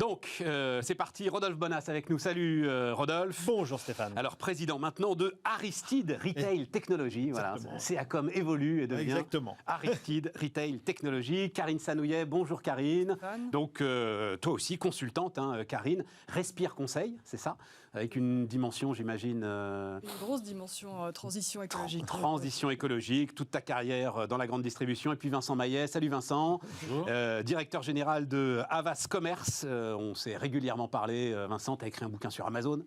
Donc, c'est parti. Rodolphe Bonas avec nous. Salut Rodolphe. Bonjour Stéphane. Alors, président maintenant de Aristide Retail Technologies. Voilà, CACOM évolue et devient Exactement. Aristide Retail Technologies. Karine Sanouillet, bonjour Karine. Stéphane. Donc, toi aussi, consultante, hein, Karine. Respire Conseil, c'est ça? Avec une dimension, j'imagine... Une grosse dimension transition écologique. Transition écologique, toute ta carrière dans la grande distribution. Et puis Vincent Maillet. Salut Vincent. Bonjour. Directeur général de Havas Commerce. On s'est régulièrement parlé. Vincent, tu as écrit un bouquin sur Amazon.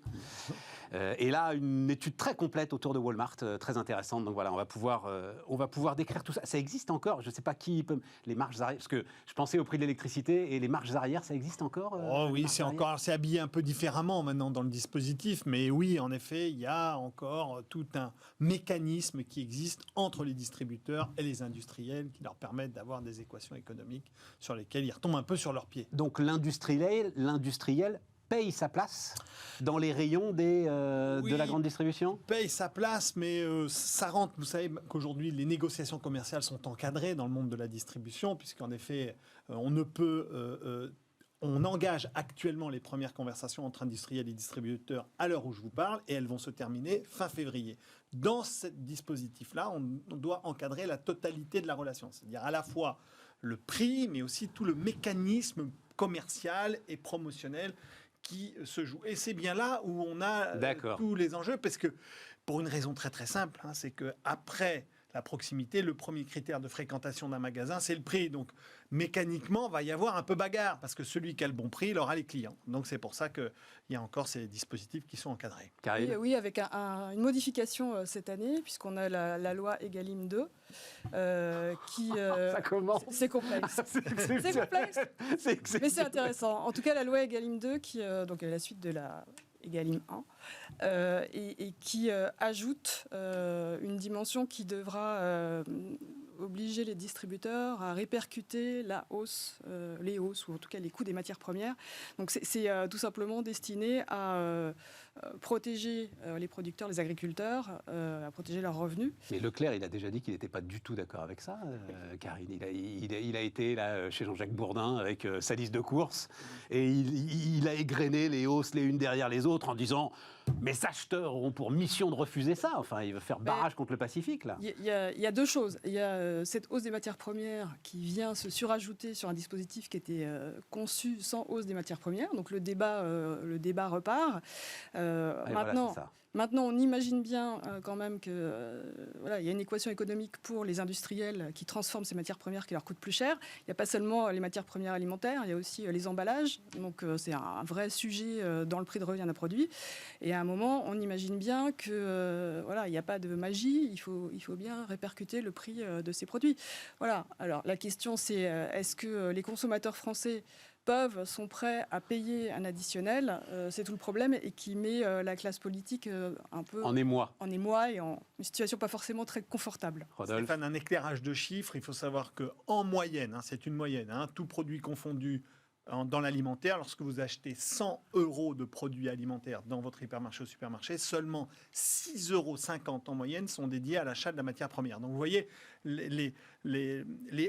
Et là, une étude très complète autour de Walmart, très intéressante. Donc voilà, on va pouvoir décrire tout ça. Ça existe encore? Je ne sais pas qui peut... Les marges arrière, parce que je pensais au prix de l'électricité et les marges arrière, ça existe encore? Oh oui, c'est habillé un peu différemment maintenant dans le dispositif. Mais oui, en effet, il y a encore tout un mécanisme qui existe entre les distributeurs et les industriels qui leur permettent d'avoir des équations économiques sur lesquelles ils retombent un peu sur leurs pieds. Donc l'industriel paye sa place dans les rayons de la grande distribution? Paye sa place, mais ça rentre. Vous savez qu'aujourd'hui, les négociations commerciales sont encadrées dans le monde de la distribution, puisqu'en effet, on engage actuellement les premières conversations entre industriels et distributeurs à l'heure où je vous parle, et elles vont se terminer fin février. Dans ce dispositif-là, on doit encadrer la totalité de la relation, c'est-à-dire à la fois le prix, mais aussi tout le mécanisme commercial et promotionnel qui se joue. Et c'est bien là où on a tous les enjeux, parce que pour une raison très très simple, hein, c'est que après la proximité, le premier critère de fréquentation d'un magasin, c'est le prix. Donc, mécaniquement, il va y avoir un peu bagarre, parce que celui qui a le bon prix, il aura les clients. Donc, c'est pour ça qu'il y a encore ces dispositifs qui sont encadrés. Oui, avec une modification cette année, puisqu'on a la loi Egalim 2, qui... Ça commence. C'est complexe. C'est complexe, mais c'est intéressant. En tout cas, la loi Egalim 2, qui donc est la suite de la Egalim 1, et qui ajoute une dimension qui devra obliger les distributeurs à répercuter les hausses, ou en tout cas les coûts des matières premières. Donc c'est tout simplement destiné à protéger les producteurs, les agriculteurs, à protéger leurs revenus. Mais Leclerc, il a déjà dit qu'il n'était pas du tout d'accord avec ça, Karine. Il a été là chez Jean-Jacques Bourdin avec sa liste de courses, et il a égrené les hausses les unes derrière les autres en disant « Mes acheteurs auront pour mission de refuser ça ». Enfin, il veut faire barrage contre le Pacifique, là. Il y a deux choses. Il y a cette hausse des matières premières qui vient se surajouter sur un dispositif qui était conçu sans hausse des matières premières. Donc le débat repart. Maintenant, on imagine bien quand même que il y a une équation économique pour les industriels qui transforment ces matières premières qui leur coûtent plus cher. Il n'y a pas seulement les matières premières alimentaires, il y a aussi les emballages. Donc c'est un vrai sujet dans le prix de revient d'un produit. Et à un moment, on imagine bien que il n'y a pas de magie. Il faut bien répercuter le prix de ces produits. Voilà. Alors la question, c'est est-ce que les consommateurs français sont prêts à payer un additionnel, c'est tout le problème, et qui met la classe politique un peu en émoi et en une situation pas forcément très confortable. Rodolphe. Stéphane, un éclairage de chiffres, il faut savoir qu'en moyenne, c'est une moyenne, tout produit confondu dans l'alimentaire, lorsque vous achetez 100 € de produits alimentaires dans votre hypermarché ou supermarché, seulement 6,50 € en moyenne sont dédiés à l'achat de la matière première. Donc vous voyez, les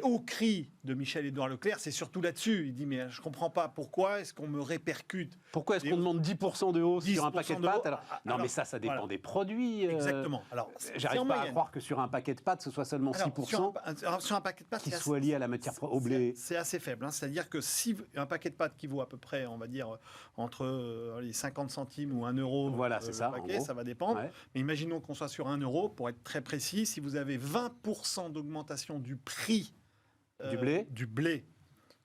hauts cris de Michel-Édouard Leclerc, c'est surtout là-dessus. Il dit, mais je ne comprends pas, pourquoi est-ce qu'on me répercute? Pourquoi est-ce qu'on demande 10% de hausse sur un paquet de pâtes Non, mais ça dépend voilà. des produits. Exactement. Alors, j'arrive pas à croire que sur un paquet de pâtes, ce soit seulement 6% sur un paquet de pâtes, qui soit lié à la matière au blé. C'est assez faible. C'est-à-dire que si un paquet de pâtes qui vaut à peu près, on va dire, entre les 50 centimes ou 1 €, voilà, c'est ça, paquet, ça va dépendre. Ouais. Mais imaginons qu'on soit sur 1 €, pour être très précis, si vous avez 20% d'augmentation du prix du blé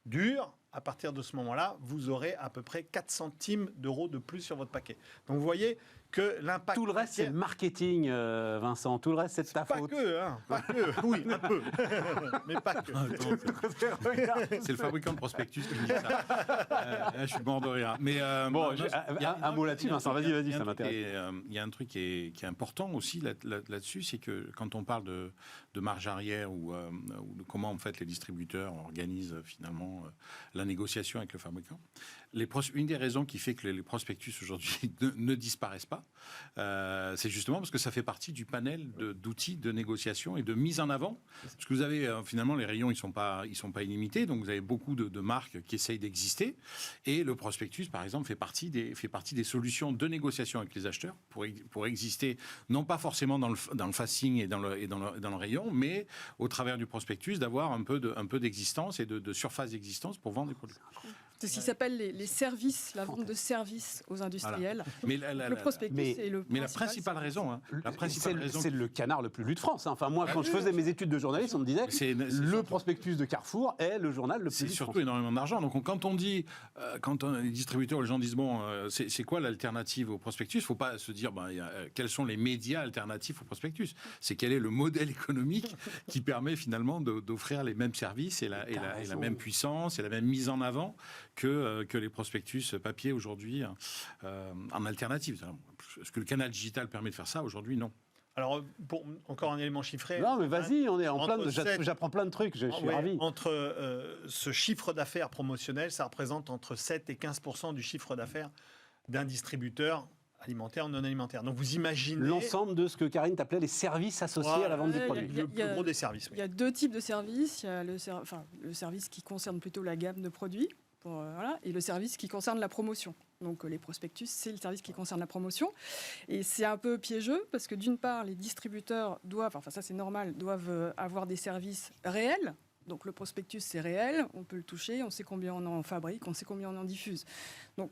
dur, à partir de ce moment-là, vous aurez à peu près 4 centimes d'euros de plus sur votre paquet. Donc vous voyez que l'impact... Tout le reste, c'est le marketing, Vincent. Tout le reste, c'est de ta faute. Pas que. Oui, un peu. Mais pas que. C'est le fabricant de prospectus qui dit ça. Je suis mort de rire. Mais bon, un mot là-dessus, Vincent. Vas-y, ça m'intéresse. Il y a un truc qui est important aussi là-dessus, c'est que quand on parle de marge arrière ou de comment en fait les distributeurs organisent finalement la négociation avec le fabricant, une des raisons qui fait que les prospectus aujourd'hui ne disparaissent pas, ça, c'est justement parce que ça fait partie du panel d'outils de négociation et de mise en avant. Parce que vous avez, finalement, les rayons, ils sont pas illimités, donc vous avez beaucoup de marques qui essayent d'exister. Et le prospectus, par exemple, fait partie des solutions de négociation avec les acheteurs pour exister, non pas forcément dans le facing et dans le rayon, mais au travers du prospectus, d'avoir un peu d'existence et de surface d'existence pour vendre des produits. C'est ce qui s'appelle les services, la vente de services aux industriels. Voilà. Mais le prospectus est le mais la principale raison, c'est le canard le plus lu de France. Enfin, moi, quand je faisais mes études de journaliste, on me disait le prospectus de Carrefour est le journal le plus lu de France. C'est surtout énormément d'argent. Donc, quand on dit, les distributeurs, les gens disent bon, c'est quoi l'alternative au prospectus? Il ne faut pas se dire quels sont les médias alternatifs au prospectus. C'est quel est le modèle économique qui permet finalement d'offrir les mêmes services et la même puissance et la même mise en avant que les prospectus papier aujourd'hui en alternative. Est-ce que le canal digital permet de faire ça? Aujourd'hui, non. Alors, encore un élément chiffré. Non, mais vas-y, on est en plein j'apprends plein de trucs, je suis ravi. Entre ce chiffre d'affaires promotionnel, ça représente entre 7 et 15% du chiffre d'affaires d'un distributeur alimentaire ou non alimentaire. Donc vous imaginez... L'ensemble de ce que Karine t'appelait les services associés à la vente du produit. Le plus gros des services. Oui. Il y a deux types de services. Il y a le service qui concerne plutôt la gamme de produits. Et le service qui concerne la promotion. Donc les prospectus, c'est le service qui concerne la promotion. Et c'est un peu piégeux parce que d'une part, les distributeurs doivent, enfin ça c'est normal, doivent avoir des services réels. Donc le prospectus c'est réel, on peut le toucher, on sait combien on en fabrique, on sait combien on en diffuse. Donc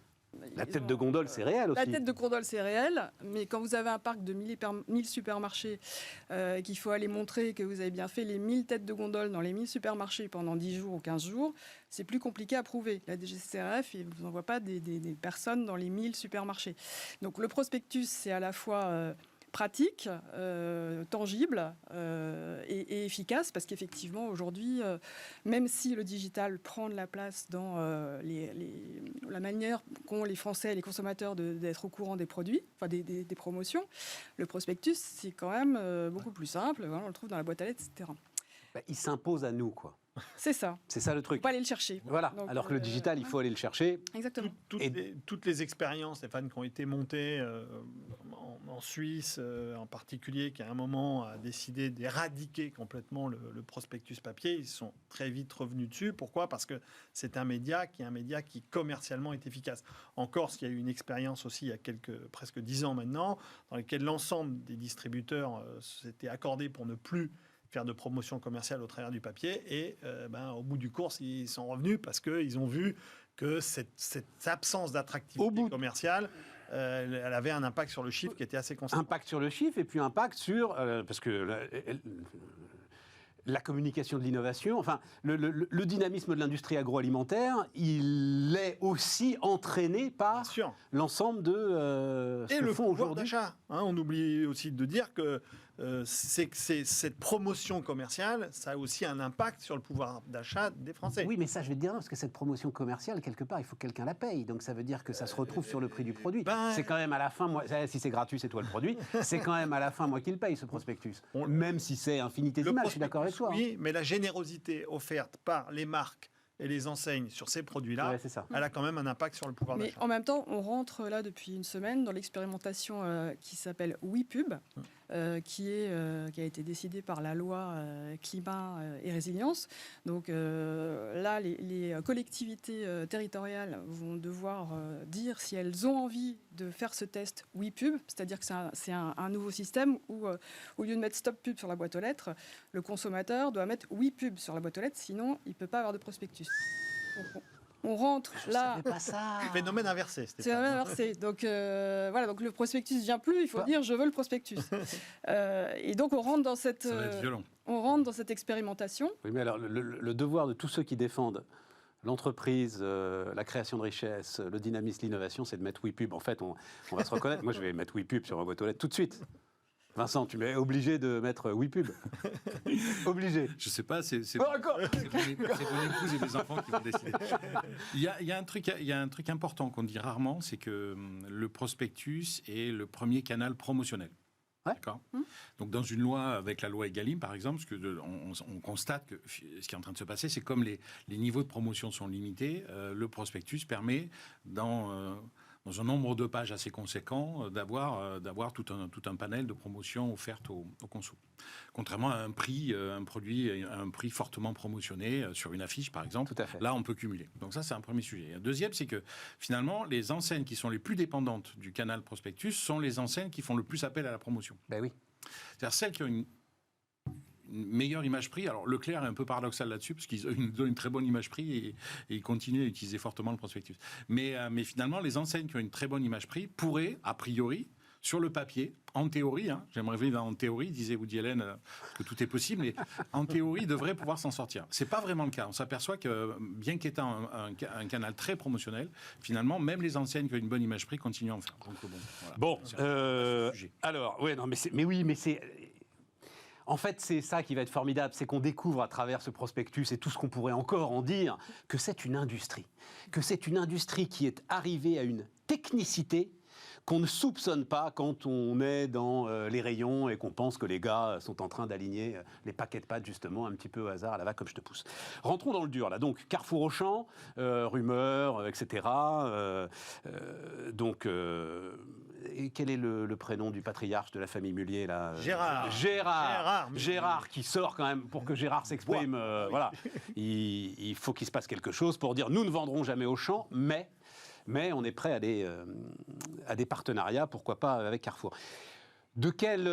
la tête de gondole, c'est réel aussi. La tête de gondole, c'est réel, mais quand vous avez un parc de 1000 supermarchés, qu'il faut aller montrer que vous avez bien fait les 1000 têtes de gondole dans les 1000 supermarchés pendant 10 jours ou 15 jours, c'est plus compliqué à prouver. La DGCCRF, il ne vous envoie pas des personnes dans les 1000 supermarchés. Donc le prospectus, c'est à la fois... pratique, tangible et efficace, parce qu'effectivement, aujourd'hui, même si le digital prend de la place dans la manière qu'ont les Français et les consommateurs d'être au courant des produits, enfin des promotions, le prospectus, c'est quand même beaucoup plus simple. Voilà, on le trouve dans la boîte à lettres, etc. Il s'impose à nous, quoi. C'est ça. C'est ça le truc. Il ne faut pas aller le chercher. Voilà. Donc, alors que le digital, il faut aller le chercher. Exactement. Toutes les expériences, Stéphane, qui ont été montées en Suisse, en particulier, qui à un moment a décidé d'éradiquer complètement le prospectus papier, ils sont très vite revenus dessus. Pourquoi? Parce que c'est un média qui commercialement est efficace. En Corse, il y a eu une expérience aussi il y a presque 10 ans maintenant, dans laquelle l'ensemble des distributeurs s'étaient accordés pour ne plus faire de promotion commerciale au travers du papier. Et au bout du course, ils sont revenus parce qu'ils ont vu que cette absence d'attractivité commerciale, elle avait un impact sur le chiffre qui était assez conséquent. Impact sur le chiffre et puis impact sur... parce que la communication de l'innovation, enfin, le dynamisme de l'industrie agroalimentaire, il est aussi entraîné par l'ensemble de ce que font aujourd'hui. D'achat. On oublie aussi de dire que cette promotion commerciale, ça a aussi un impact sur le pouvoir d'achat des Français. Oui, mais ça, je vais te dire, parce que cette promotion commerciale, quelque part, il faut que quelqu'un la paye. Donc ça veut dire que ça se retrouve sur le prix du produit. C'est quand même à la fin, moi, si c'est gratuit, c'est toi le produit, c'est quand même à la fin moi qui le paye, ce prospectus. Même si c'est infinitésimal, je suis d'accord avec toi. Oui, mais la générosité offerte par les marques et les enseignes sur ces produits-là, elle a quand même un impact sur le pouvoir d'achat. Mais en même temps, on rentre là depuis une semaine dans l'expérimentation qui s'appelle WePub, qui a été décidée par la loi climat et résilience. Donc là, les collectivités territoriales vont devoir dire si elles ont envie de faire ce test WePub, c'est-à-dire que c'est un nouveau système où, au lieu de mettre Stop Pub sur la boîte aux lettres, le consommateur doit mettre WePub sur la boîte aux lettres, sinon il ne peut pas avoir de prospectus. On rentre là. Pas ça. Phénomène inversé. C'est phénomène inversé. Donc voilà, donc le prospectus ne vient plus. Il faut dire je veux le prospectus. Et donc on rentre dans cette. Ça va être violent. On rentre dans cette expérimentation. Oui, mais alors le devoir de tous ceux qui défendent l'entreprise, la création de richesse, le dynamisme, l'innovation, c'est de mettre WePub. En fait, on va se reconnaître. Moi, je vais mettre WePub sur ma boîte aux lettres tout de suite. Vincent, tu m'es obligé de mettre WePub. Obligé. Je sais pas, c'est mon épouse et mes enfants qui vont décider. Il y a un truc important qu'on dit rarement, c'est que le prospectus est le premier canal promotionnel. Ouais. D'accord. Donc dans une loi, avec la loi Egalim par exemple, on constate que ce qui est en train de se passer, c'est comme les niveaux de promotion sont limités, le prospectus permet dans dans un nombre de pages assez conséquent, d'avoir tout un panel de promotions offertes aux consos. Contrairement à un produit à un prix fortement promotionné sur une affiche, par exemple. Tout à fait. Là, on peut cumuler. Donc ça, c'est un premier sujet. Un deuxième, c'est que finalement, les enseignes qui sont les plus dépendantes du canal prospectus sont les enseignes qui font le plus appel à la promotion. Ben oui. C'est-à-dire celles qui ont une meilleure image-prix. Alors Leclerc est un peu paradoxal là-dessus, parce qu'ils nous donnent une très bonne image-prix et ils continuent à utiliser fortement le prospectus. Mais finalement, les enseignes qui ont une très bonne image-prix pourraient, a priori, sur le papier, en théorie, j'aimerais vivre en théorie, disait Woody Allen, que tout est possible, mais en théorie, ils devraient pouvoir s'en sortir. C'est pas vraiment le cas. On s'aperçoit que, bien qu'étant un canal très promotionnel, finalement, même les enseignes qui ont une bonne image-prix continuent à en faire. Donc, voilà. Bon, C'est un sujet. alors, ouais, non, mais c'est... En fait, c'est ça qui va être formidable, c'est qu'on découvre à travers ce prospectus et tout ce qu'on pourrait encore en dire, que c'est une industrie. Que c'est une industrie qui est arrivée à une technicité qu'on ne soupçonne pas quand on est dans les rayons et qu'on pense que les gars sont en train d'aligner les paquets de pâtes, justement, un petit peu au hasard, à la va comme je te pousse. Rentrons dans le dur, là. Donc, Carrefour Auchan, rumeurs, etc. Et quel est le prénom du patriarche de la famille Mullier, là Gérard, qui sort quand même, pour que Gérard s'exprime, voilà. Il faut qu'il se passe quelque chose pour dire, nous ne vendrons jamais Auchan, mais on est prêt à des partenariats, pourquoi pas avec Carrefour. De quel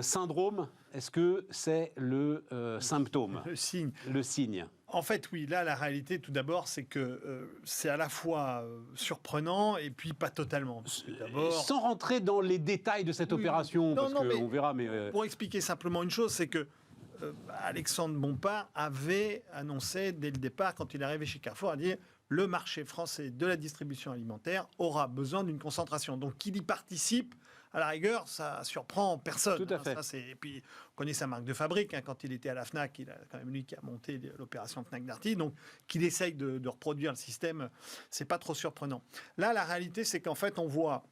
syndrome est-ce que c'est le symptôme ? Le signe. En fait, oui, là, la réalité, tout d'abord, c'est que c'est à la fois surprenant et puis pas totalement. D'abord... Sans rentrer dans les détails de cette opération, parce qu'on verra, mais... Pour expliquer simplement une chose, c'est que Alexandre Bompard avait annoncé dès le départ, quand il est arrivé chez Carrefour, à dire le marché français de la distribution alimentaire aura besoin d'une concentration. Donc, qu'il y participe, à la rigueur, ça surprend personne. Tout à fait. Et puis, on connaît sa marque de fabrique. Quand il était à la FNAC, il a quand même lui qui a monté l'opération FNAC Darty. Donc, qu'il essaye de reproduire le système, c'est pas trop surprenant. Là, la réalité, c'est qu'en fait, on voit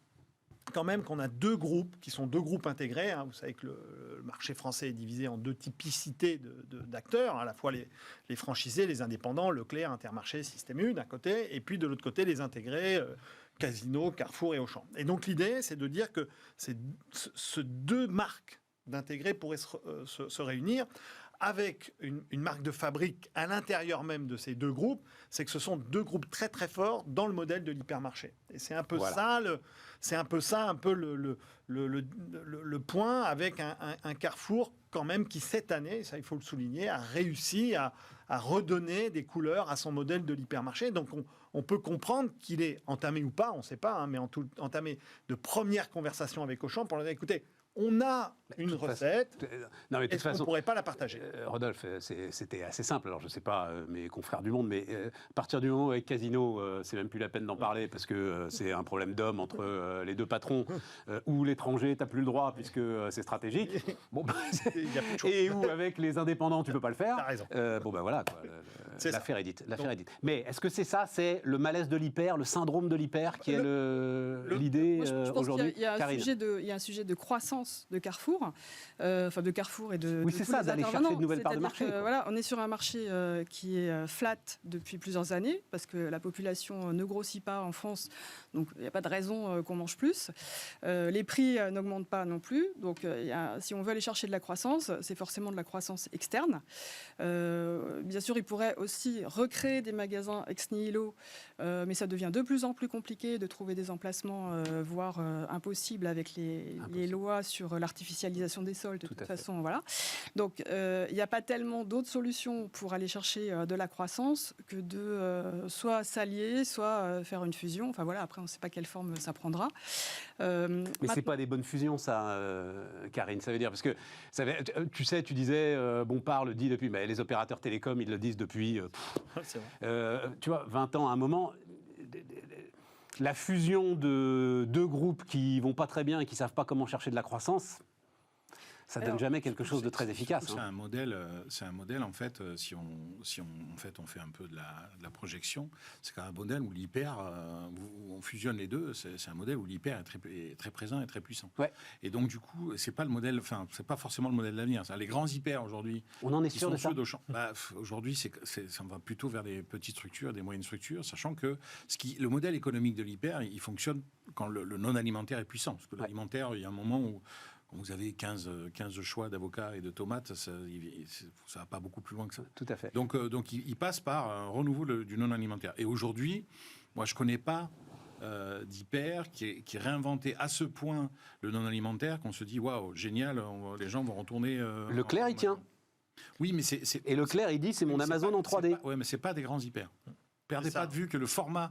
quand même qu'on a deux groupes, qui sont deux groupes intégrés. Vous savez que le marché français est divisé en deux typicités d'acteurs, à la fois les franchisés, les indépendants, Leclerc, Intermarché, Système U d'un côté, et puis de l'autre côté les intégrés, Casino, Carrefour et Auchan. Et donc l'idée, c'est de dire que ces deux marques d'intégrés pourraient se réunir avec une marque de fabrique à l'intérieur même de ces deux groupes. C'est que ce sont deux groupes très très forts dans le modèle de l'hypermarché. Et c'est un peu ça, le point, avec un Carrefour quand même qui cette année, ça il faut le souligner, a réussi à redonner des couleurs à son modèle de l'hypermarché. Donc on peut comprendre qu'il est entamé ou pas, on ne sait pas, mais entamé de premières conversations avec Auchan pour leur dire, écoutez, on a une recette, est-ce qu'on ne pourrait pas la partager ? Rodolphe, c'était assez simple. Alors, je ne sais pas mes confrères du Monde, mais à partir du moment où avec Casino, c'est même plus la peine d'en parler parce que c'est un problème d'homme entre les deux patrons, ou l'étranger, tu n'as plus le droit puisque c'est stratégique. Bon, et où avec les indépendants, tu ne peux pas le faire. T'as raison. Voilà, quoi. L'affaire est dite. Mais est-ce que c'est ça, c'est le malaise de l'hyper, le syndrome de l'hyper qui est l'idée aujourd'hui ? Il y a un sujet de croissance de Carrefour, de Carrefour et de oui, c'est ça, d'aller chercher de nouvelles parts de marché. On est sur un marché qui est flat depuis plusieurs années, parce que la population ne grossit pas en France, donc il n'y a pas de raison qu'on mange plus. Les prix n'augmentent pas non plus, donc si on veut aller chercher de la croissance, c'est forcément de la croissance externe. Bien sûr, il pourrait aussi recréer des magasins ex nihilo, mais ça devient de plus en plus compliqué de trouver des emplacements, voire impossible avec les lois sur l'artificialisation des sols, de toute façon. Voilà. Donc, il n'y a pas tellement d'autres solutions pour aller chercher de la croissance que de soit s'allier, soit faire une fusion. Enfin voilà, après, on ne sait pas quelle forme ça prendra. Mais ce n'est pas des bonnes fusions, ça, Karine. Ça veut dire, parce que, tu sais, tu disais, Bompard le dit depuis, mais les opérateurs télécoms, ils le disent depuis, tu vois, 20 ans, à un moment... La fusion de deux groupes qui vont pas très bien et qui savent pas comment chercher de la croissance, ça donne jamais quelque chose de très efficace. C'est un modèle en fait, si on fait un peu de la projection, c'est quand même un modèle où l'hyper, où on fusionne les deux, c'est un modèle où l'hyper est très présent et très puissant. Ouais. Et donc du coup, c'est pas forcément le modèle de l'avenir. Les grands hyper aujourd'hui, On en est sûr de ça. aujourd'hui, on va plutôt vers des petites structures, des moyennes structures, sachant que le modèle économique de l'hyper, il fonctionne quand le non alimentaire est puissant. Parce que l'alimentaire, il y a un moment où quand vous avez 15 choix d'avocats et de tomates, ça va pas beaucoup plus loin que ça. Tout à fait. Donc il passe par un renouveau du non alimentaire. Et aujourd'hui, moi, je connais pas d'hyper qui réinventé à ce point le non alimentaire qu'on se dit waouh, génial, les gens vont retourner. Leclerc, il tient. Oui, mais Et Leclerc, il dit c'est mon Amazon en 3D. Oui, mais c'est pas des grands hyper. Perdez pas de vue que le format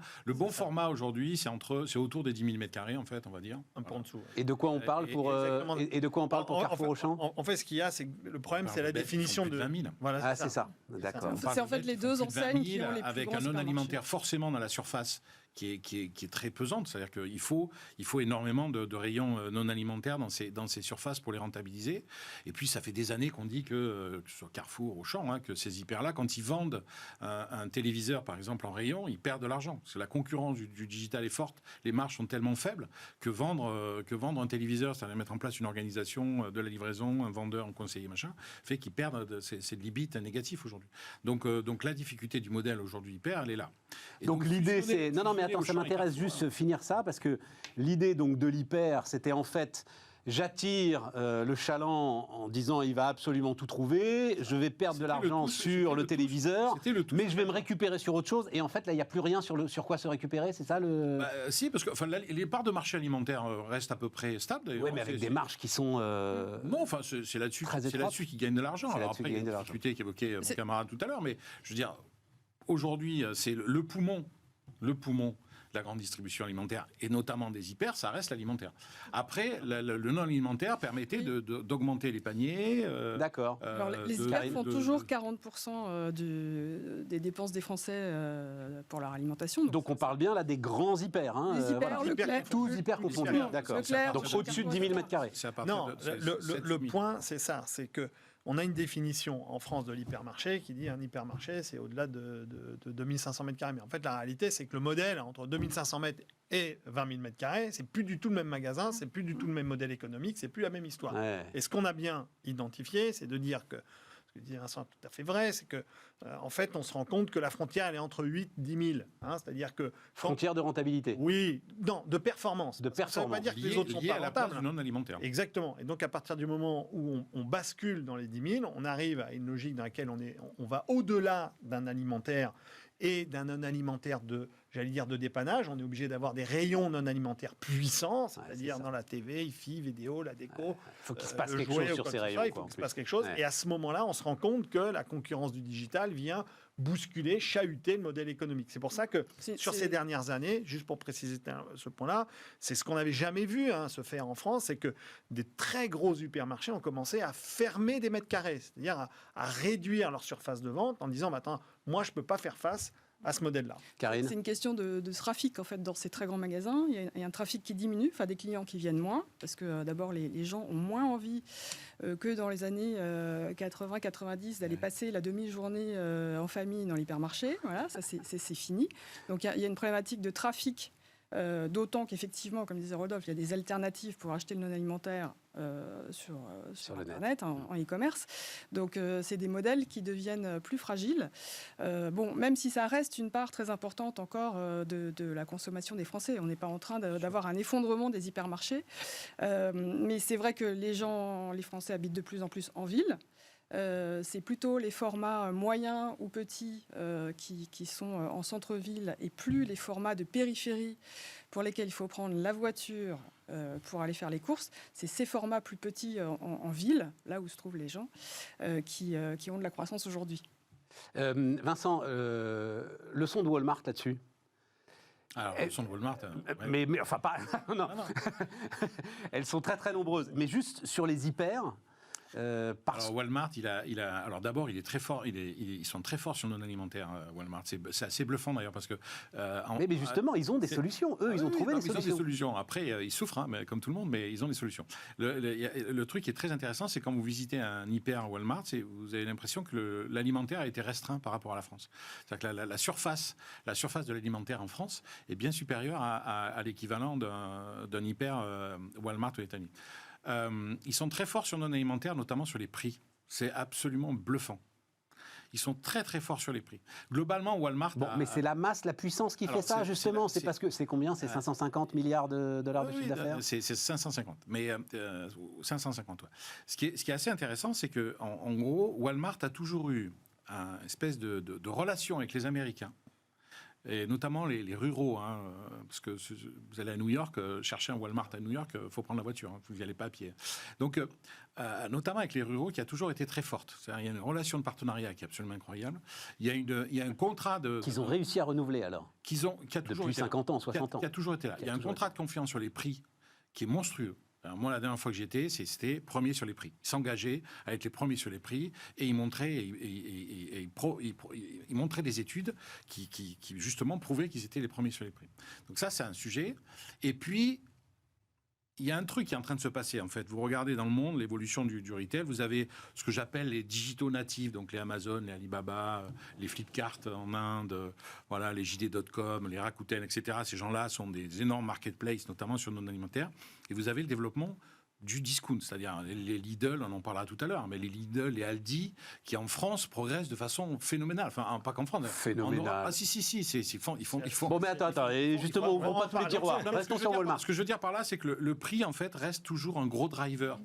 aujourd'hui, c'est autour des 10 000 m2, en fait, on va dire. Un peu en dessous. Et de quoi on parle pour Carrefour Auchan? En fait, ce qu'il y a, c'est que le problème, c'est la définition de 20 000. Voilà, c'est ça. D'accord. C'est en fait les deux enseignes qui ont les plus avec grands un non supermarchés. alimentaire forcément dans la surface qui est très pesante. C'est-à-dire qu'il faut énormément de rayons non alimentaires dans ces surfaces pour les rentabiliser. Et puis, ça fait des années qu'on dit que ce soit Carrefour, Auchan, que ces hyper-là, quand ils vendent un téléviseur, par exemple, en rayon, ils perdent de l'argent. Parce que la concurrence du digital est forte. Les marges sont tellement faibles que vendre un téléviseur, c'est-à-dire mettre en place une organisation de la livraison, un vendeur, un conseiller, machin, fait qu'ils perdent. C'est de l'EBIT négatif aujourd'hui. Donc la difficulté du modèle aujourd'hui hyper, elle est là. Et donc l'idée, c'est... Non, mais attends, ça m'intéresse juste finir ça, parce que l'idée donc de l'hyper, c'était en fait... J'attire le chaland en disant il va absolument tout trouver, je vais perdre de l'argent sur le téléviseur, mais je vais me récupérer sur autre chose. Et en fait, là, il n'y a plus rien sur quoi se récupérer, c'est ça le... Si, parce que les parts de marché alimentaire restent à peu près stables, d'ailleurs. Oui, mais avec des marges qui sont... Non, enfin, c'est là-dessus qu'ils gagnent de l'argent. Alors après, il y a une difficulté qu'évoquait mon camarade tout à l'heure, mais je veux dire, aujourd'hui, c'est le poumon la grande distribution alimentaire, et notamment des hyper, ça reste l'alimentaire. Après, le non-alimentaire permettait d'augmenter les paniers. D'accord. Alors, les hyper font toujours 40% des dépenses des Français pour leur alimentation. Donc on parle bien là des grands hyper. Hein, les hyper, Leclerc. Tous hyper confondus. D'accord. Donc au-dessus de 10 000 m². Non, le point, c'est ça, c'est que on a une définition en France de l'hypermarché qui dit un hypermarché, c'est au-delà de 2500 m². Mais en fait, la réalité, c'est que le modèle entre 2500 mètres et 20 000 m², c'est plus du tout le même magasin, c'est plus du tout le même modèle économique, c'est plus la même histoire. Ouais. Et ce qu'on a bien identifié, c'est de dire que, ce que dit Vincent est tout à fait vrai, c'est que en fait, on se rend compte que la frontière, elle est entre 8 et 10 000. Hein, c'est-à-dire que... Frontière de rentabilité. Oui, non, de performance. De performance. Ça ne veut pas dire que les autres sont pas à la place rentables. du non alimentaire. Exactement. Et donc, à partir du moment où on bascule dans les 10 000, on arrive à une logique dans laquelle on va au-delà d'un alimentaire et d'un non-alimentaire de dépannage. On est obligé d'avoir des rayons non-alimentaires puissants, c'est-à-dire dans la TV, IFI, vidéo, la déco. Il faut qu'il se passe quelque chose sur ces rayons. Il faut qu'il se passe quelque chose. Et à ce moment-là, on se rend compte que la concurrence du digital vient bousculer, chahuter le modèle économique. C'est pour ça que sur ces dernières années, juste pour préciser ce point-là, c'est ce qu'on n'avait jamais vu se faire en France, c'est que des très gros supermarchés ont commencé à fermer des mètres carrés, c'est-à-dire à réduire leur surface de vente en disant attends, moi je ne peux pas faire face à ce modèle-là. Karine ? C'est une question de trafic en fait dans ces très grands magasins. Il y a un trafic qui diminue, enfin des clients qui viennent moins, parce que d'abord les gens ont moins envie que dans les années 80-90 d'aller passer la demi-journée en famille dans l'hypermarché. Voilà, ça c'est fini. Donc il y a une problématique de trafic. D'autant qu'effectivement, comme disait Rodolphe, il y a des alternatives pour acheter le non-alimentaire sur Internet, en e-commerce. Donc, c'est des modèles qui deviennent plus fragiles. Même si ça reste une part très importante encore de la consommation des Français. On n'est pas en train d'avoir un effondrement des hypermarchés. Mais c'est vrai que les Français habitent de plus en plus en ville. C'est plutôt les formats moyens ou petits qui sont en centre-ville et plus les formats de périphérie pour lesquels il faut prendre la voiture pour aller faire les courses. C'est ces formats plus petits en ville, là où se trouvent les gens, qui ont de la croissance aujourd'hui. Vincent, leçon de Walmart là-dessus? Alors, leçon de Walmart... mais enfin, pas... non. Elles sont très très nombreuses. Mais juste sur les hyper... Alors Walmart, alors d'abord, il est très fort. Ils sont très forts sur le non-alimentaire. Walmart, c'est assez bluffant d'ailleurs parce que. Mais justement, ils ont des solutions. Eux, ils ont trouvé des solutions. Ils ont des solutions. Après, ils souffrent, hein, mais comme tout le monde, mais ils ont des solutions. Le truc qui est très intéressant, c'est quand vous visitez un hyper Walmart, vous avez l'impression que l'alimentaire a été restreint par rapport à la France. C'est-à-dire que la surface de l'alimentaire en France est bien supérieure à l'équivalent d'un hyper Walmart aux États-Unis. Ils sont très forts sur le non-alimentaire, notamment sur les prix. C'est absolument bluffant. Ils sont très très forts sur les prix. Globalement, Walmart. Mais c'est la masse, la puissance qui fait ça, justement. C'est parce que c'est combien? C'est 550 milliards de dollars de chiffre d'affaires? C'est 550. Mais 550, ouais. Ce qui est assez intéressant, c'est que en gros, Walmart a toujours eu une espèce de relation avec les Américains. Et notamment les ruraux, hein, parce que vous allez à New York, chercher un Walmart à New York, il faut prendre la voiture, hein, vous n'y allez pas à pied. Donc, notamment avec les ruraux, qui a toujours été très forte. C'est-à-dire, il y a une relation de partenariat qui est absolument incroyable. Il y a un contrat de... Qu'ils ont réussi à renouveler, alors qui a toujours depuis 50 ans, 60 ans. Qui a toujours été là. Il y a un contrat de confiance sur les prix qui est monstrueux. Alors moi, la dernière fois que j'y étais, c'était premier sur les prix. Ils s'engageaient à être les premiers sur les prix et ils montraient des études qui justement prouvaient qu'ils étaient les premiers sur les prix. Donc ça, c'est un sujet. Et puis, il y a un truc qui est en train de se passer, en fait. Vous regardez dans le monde l'évolution du retail. Vous avez ce que j'appelle les digitaux natifs, donc les Amazon, les Alibaba, les Flipkart en Inde, voilà, les JD.com, les Rakuten, etc. Ces gens-là sont des énormes marketplaces, notamment sur le non-alimentaire. Et vous avez le développement du discount, c'est-à-dire les Lidl, on en parlera tout à l'heure, mais les Lidl, les Aldi, qui en France progressent de façon phénoménale. Enfin, pas qu'en France. Phénoménale. Ah si, ils font. Bon, mais attends, et justement, ouvrons pas tous les tiroirs. Restons sur Walmart. Ce que je veux dire par là, c'est que le prix, en fait, reste toujours un gros driver.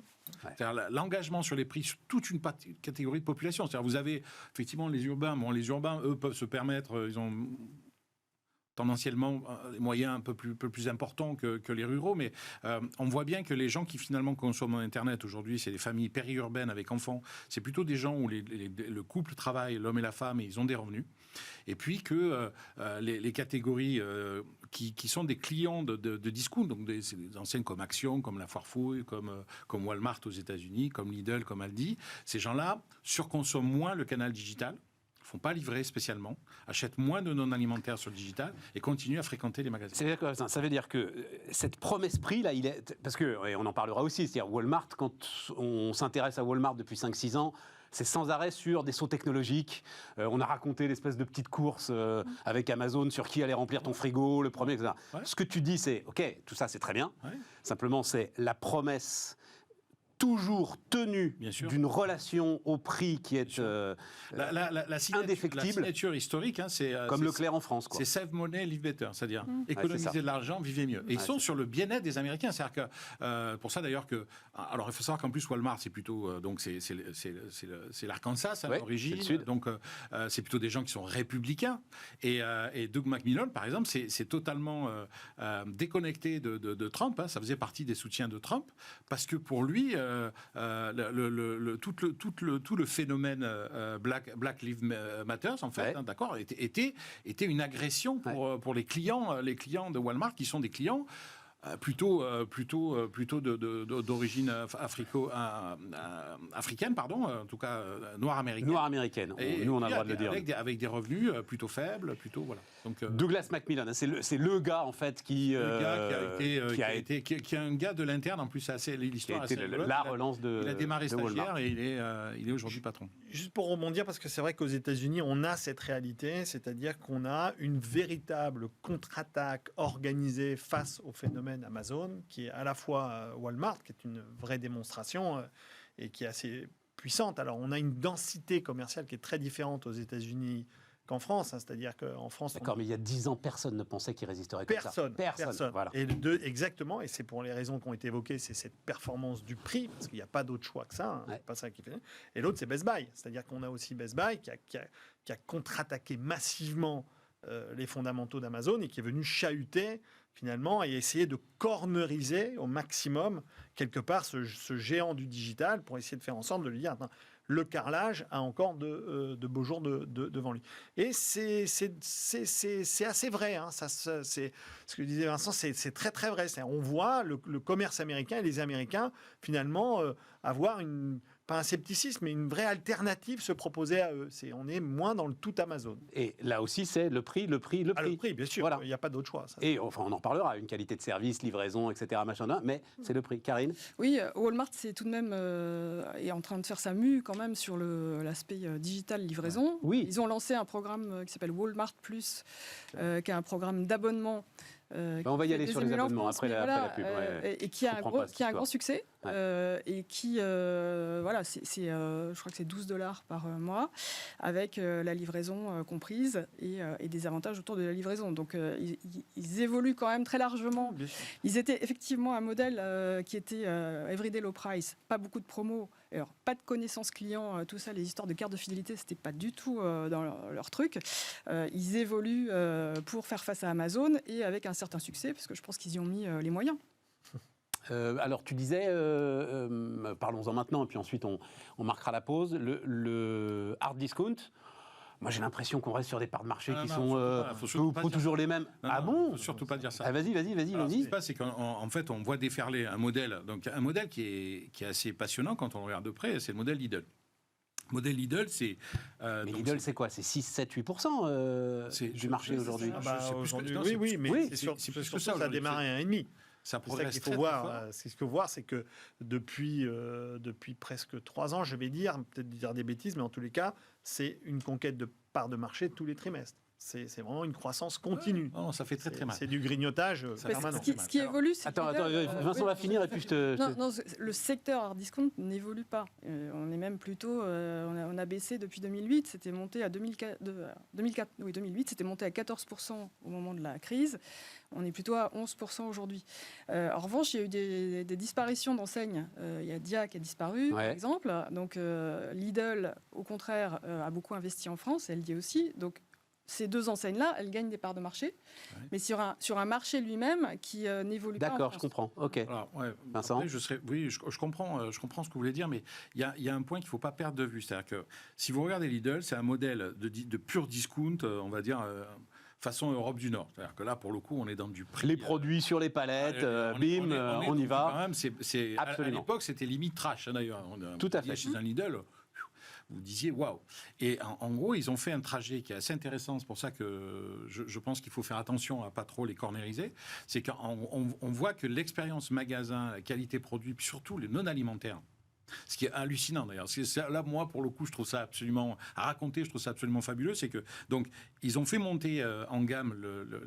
Ouais. C'est-à-dire l'engagement sur les prix sur toute une catégorie de population. C'est-à-dire vous avez effectivement les urbains. Bon, les urbains, eux, peuvent se permettre, ils ont tendanciellement des moyens un peu plus importants que les ruraux, mais on voit bien que les gens qui finalement consomment Internet aujourd'hui, c'est des familles périurbaines avec enfants, c'est plutôt des gens où le couple travaille, l'homme et la femme, et ils ont des revenus. Et puis que les catégories qui sont des clients de discount, donc des enseignes comme Action, comme La Foire-Fouille, comme Walmart aux États-Unis, comme Lidl, comme Aldi, ces gens-là surconsomment moins le canal digital, ne font pas livrer spécialement, achètent moins de non-alimentaires sur le digital et continuent à fréquenter les magasins. Ça veut dire que cette promesse prix, là, parce que, et on en parlera aussi, c'est-à-dire Walmart, quand on s'intéresse à Walmart depuis 5-6 ans, c'est sans arrêt sur des sauts technologiques. On a raconté l'espèce de petite course avec Amazon sur qui allait remplir ton frigo, le premier, etc. Ouais. Ce que tu dis, c'est, OK, tout ça, c'est très bien. Ouais. Simplement, c'est la promesse toujours tenue d'une relation au prix qui est indéfectible. La signature historique, hein, c'est comme Leclerc en France, quoi. C'est Save Money, Live Better, c'est-à-dire économiser de l'argent, vivez mieux. Et ils sont sur le bien-être des Américains. C'est-à-dire que pour ça d'ailleurs que, alors il faut savoir qu'en plus Walmart, c'est plutôt donc c'est l'Arkansas à l'origine, donc c'est plutôt des gens qui sont républicains. Et Doug McMillon, par exemple, c'est totalement déconnecté de Trump. Hein, ça faisait partie des soutiens de Trump parce que pour lui tout le phénomène Black Lives Matter, en fait, hein, d'accord, était une agression pour les clients de Walmart, qui sont des clients plutôt d'origine africaine, pardon, en tout cas noire américaine. Noire américaine, nous on a le droit de le dire. Avec des revenus plutôt faibles, plutôt voilà. Donc, Douglas McMillon, c'est le gars en fait qui a un gars de l'interne, en plus c'est l'histoire. La relance de. Il a démarré stagiaire et il est aujourd'hui patron. Juste pour rebondir, parce que c'est vrai qu'aux États-Unis on a cette réalité, c'est-à-dire qu'on a une véritable contre-attaque organisée face au phénomène Amazon, qui est à la fois Walmart, qui est une vraie démonstration et qui est assez puissante. Alors, on a une densité commerciale qui est très différente aux États-Unis qu'en France, hein, c'est-à-dire qu'en France... D'accord, mais il y a 10 ans, personne ne pensait qu'il résisterait comme ça. Personne. Voilà. Et exactement, et c'est pour les raisons qui ont été évoquées, c'est cette performance du prix, parce qu'il n'y a pas d'autre choix que ça, hein, c'est pas ça qui fait. Et l'autre, c'est Best Buy, c'est-à-dire qu'on a aussi Best Buy qui a contre-attaqué massivement les fondamentaux d'Amazon et qui est venu chahuter finalement et essayer de corneriser au maximum quelque part ce géant du digital pour essayer de faire en sorte de lui dire le carrelage a encore de beaux jours devant lui. Et c'est assez vrai. Hein, c'est ce que disait Vincent, c'est très très vrai. On voit le commerce américain et les Américains finalement avoir une pas un scepticisme, mais une vraie alternative se proposait à eux. On est moins dans le tout Amazon. Et là aussi, c'est le prix. Le prix, bien sûr, Voilà. il n'y a pas d'autre choix. Ça. Et enfin, on en reparlera, une qualité de service, livraison, etc. Mais c'est le prix. Karine? Oui, Walmart, c'est tout de même est en train de faire sa mue quand même sur l'aspect digital livraison. Oui. Ils ont lancé un programme qui s'appelle Walmart Plus, qui est un programme d'abonnement. On va y aller sur les désémulé en abonnements France, après mais la pub. Ouais. et qui a Je comprends pas cette un grand succès. Ouais. Et qui, voilà, je crois que c'est $12 par mois, avec la livraison comprise et des avantages autour de la livraison. Donc, ils évoluent quand même très largement. Bien sûr. Ils étaient effectivement un modèle qui était everyday low price, pas beaucoup de promos, alors pas de connaissances clients, tout ça, les histoires de carte de fidélité, c'était pas du tout dans leur truc. Ils évoluent pour faire face à Amazon et avec un certain succès, parce que je pense qu'ils y ont mis les moyens. Alors, tu disais, parlons-en maintenant, et puis ensuite on marquera la pause, le hard discount. Moi, j'ai l'impression qu'on reste sur des parts de marché qui sont faut toujours les mêmes. Faut surtout pas dire ça. Ah, vas-y. Alors, ce qui se passe, c'est qu'en fait, on voit déferler un modèle qui est assez passionnant quand on le regarde de près, c'est le modèle Lidl. Le modèle Lidl, c'est... mais Lidl, c'est quoi? C'est 6, 7, 8% du marché aujourd'hui. Oui, mais Oui, c'est sûr, c'est parce plus que que ça ça a démarré à 1,5. Ça C'est ça progresse qu'il très, faut très voir. fort. Ce qu'il faut voir, c'est que depuis presque 3 ans, je vais peut-être dire des bêtises, mais en tous les cas, c'est une conquête de parts de marché tous les trimestres. C'est vraiment une croissance continue. Non, ça fait très très mal. C'est du grignotage permanent. Ce qui évolue, c'est Attends, que Vincent va finir et puis je te... Non, le secteur hard discount n'évolue pas. On est même plutôt, on a baissé depuis 2008. C'était monté à 2008, c'était monté à 14% au moment de la crise. On est plutôt à 11% aujourd'hui. En revanche, il y a eu des disparitions d'enseignes. Il y a Dia qui a disparu, par exemple. Donc Lidl, au contraire, a beaucoup investi en France. Elle dit aussi. Donc ces deux enseignes-là, elles gagnent des parts de marché, mais sur un marché lui-même qui n'évolue pas. D'accord, je comprends. Ok. Alors, Vincent, après, je comprends ce que vous voulez dire, mais il y a un point qu'il ne faut pas perdre de vue. C'est-à-dire que si vous regardez Lidl, c'est un modèle de pur discount, on va dire... façon Europe du Nord. C'est-à-dire que là, pour le coup, on est dans du prix. les produits sur les palettes, on y va. Quand même, à l'époque, c'était limite trash, d'ailleurs. Tout à fait. Chez un Lidl, vous disiez waouh. Et en gros, ils ont fait un trajet qui est assez intéressant. C'est pour ça que je pense qu'il faut faire attention à pas trop les cornériser. C'est qu'on voit que l'expérience magasin, la qualité produit, puis surtout les non alimentaires. Ce qui est hallucinant d'ailleurs. Là, moi, pour le coup, je trouve ça absolument à raconter. Je trouve ça absolument fabuleux. C'est que donc ils ont fait monter en gamme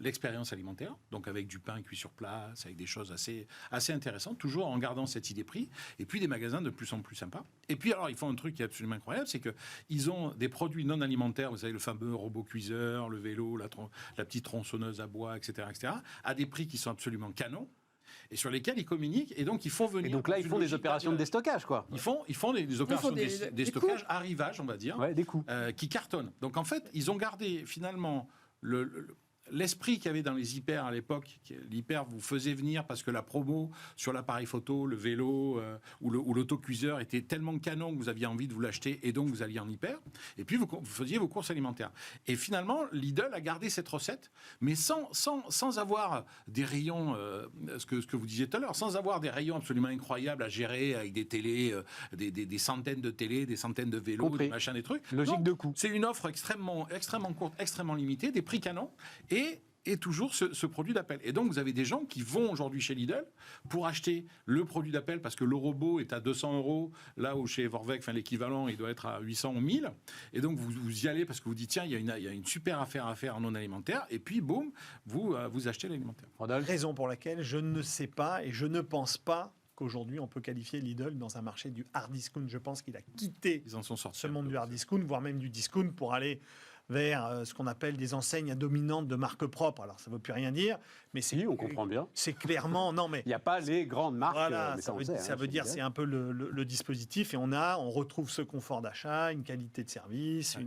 l'expérience alimentaire, donc avec du pain cuit sur place, avec des choses assez intéressantes, toujours en gardant cette idée prix. Et puis des magasins de plus en plus sympas. Et puis alors, ils font un truc qui est absolument incroyable, c'est que ils ont des produits non alimentaires. Vous savez, le fameux robot cuiseur, le vélo, la petite tronçonneuse à bois, etc., à des prix qui sont absolument canons. Et sur lesquels ils communiquent, et donc ils font venir... Et donc là, ils font des opérations de déstockage, quoi. Ils font des opérations de déstockage, arrivage, on va dire, des coûts. qui cartonnent. Donc en fait, ils ont gardé finalement l'esprit qu'il y avait dans les hyper à l'époque. L'hyper vous faisait venir parce que la promo sur l'appareil photo, le vélo ou l'autocuiseur était tellement canon que vous aviez envie de vous l'acheter et donc vous alliez en hyper. Et puis vous faisiez vos courses alimentaires. Et finalement, Lidl a gardé cette recette, mais sans avoir des rayons, ce que vous disiez tout à l'heure, sans avoir des rayons absolument incroyables à gérer avec des télés, des centaines de télés, des centaines de vélos, des machins, des trucs. Logique de coût. C'est une offre extrêmement courte, extrêmement limitée, des prix canons et toujours ce produit d'appel. Et donc, vous avez des gens qui vont aujourd'hui chez Lidl pour acheter le produit d'appel parce que le robot est à 200 €, là où chez Vorwerk, l'équivalent, il doit être à 800 ou 1000. Et donc, vous y allez parce que vous dites, tiens, il y a une super affaire à faire en non alimentaire. Et puis, boum, vous achetez l'alimentaire. Raison pour laquelle je ne sais pas et je ne pense pas qu'aujourd'hui, on peut qualifier Lidl dans un marché du hard discount. Je pense qu'il a quitté Ils en sont sortis ce monde du hard discount, voire même du discount, pour aller vers ce qu'on appelle des enseignes dominantes de marque propre. Alors, ça ne veut plus rien dire, mais Si, on comprend bien. c'est clairement... Non, mais Il n'y a pas les grandes marques. voilà, mais ça on veut, sait, ça veut dire c'est un peu le dispositif, et on retrouve ce confort d'achat, une qualité de service,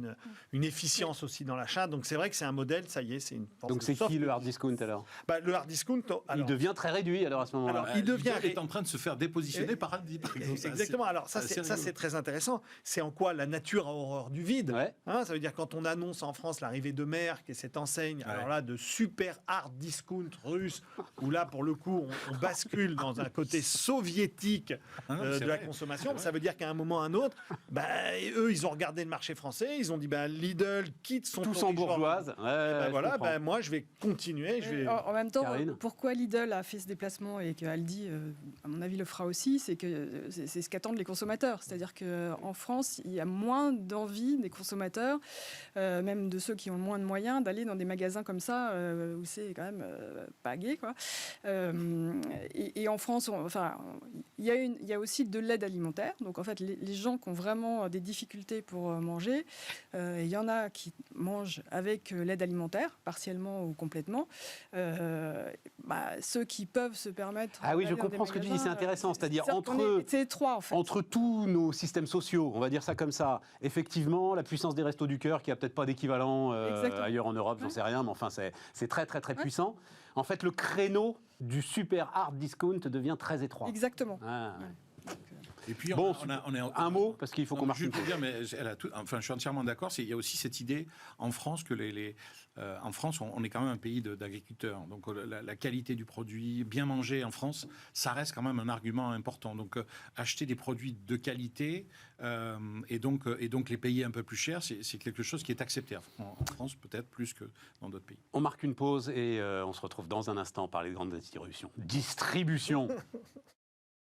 une efficience aussi dans l'achat. Donc c'est vrai que c'est un modèle, ça y est, c'est une force. Donc c'est qui le hard discount alors? Le hard discount, Il devient très réduit alors à ce moment-là. Alors, il devient- Lidl est en train de se faire dépositionner par Aldi. exactement. Alors ça c'est très intéressant. C'est en quoi la nature a horreur du vide. Ouais. Ça veut dire quand on annonce annonce en France l'arrivée de Merck et cette enseigne, alors là, de super hard discount russe, où là, pour le coup, on bascule dans un côté soviétique de la consommation. Ça veut dire qu'à un moment ou à un autre, eux, ils ont regardé le marché français, ils ont dit, Lidl quitte son Tous en bourgeoise. Moi, je vais continuer. En même temps, Karine. pourquoi Lidl a fait ce déplacement et qu'Aldi, à mon avis, le fera aussi, c'est que c'est ce qu'attendent les consommateurs. C'est-à-dire qu'en France, il y a moins d'envie des consommateurs, même de ceux qui ont moins de moyens, d'aller dans des magasins comme ça, où c'est quand même pas gai, quoi. Et en France, il y a aussi de l'aide alimentaire. Donc, en fait, les gens qui ont vraiment des difficultés pour manger, il y en a qui mangent avec l'aide alimentaire, partiellement ou complètement. Ceux qui peuvent se permettre... Ah oui, je comprends ce que tu dis, c'est intéressant. C'est-à-dire c'est étroit, en fait. entre tous nos systèmes sociaux, on va dire ça comme ça, effectivement, la puissance des Restos du Cœur, qui n'a peut-être pas d'équivalent ailleurs en Europe, j'en sais rien, mais enfin, c'est très, très, très puissant. En fait, le créneau du super hard discount devient très étroit. Exactement. Et puis, Bon, on est un mot, parce qu'il faut qu'on marque une pause. dire, mais je suis entièrement d'accord. Il y a aussi cette idée en France que en France, on est quand même un pays d'agriculteurs. Donc la qualité du produit, bien manger en France, ça reste quand même un argument important. Donc acheter des produits de qualité et donc les payer un peu plus cher, c'est quelque chose qui est accepté en France, peut-être plus que dans d'autres pays. On marque une pause et on se retrouve dans un instant par les grandes distributions.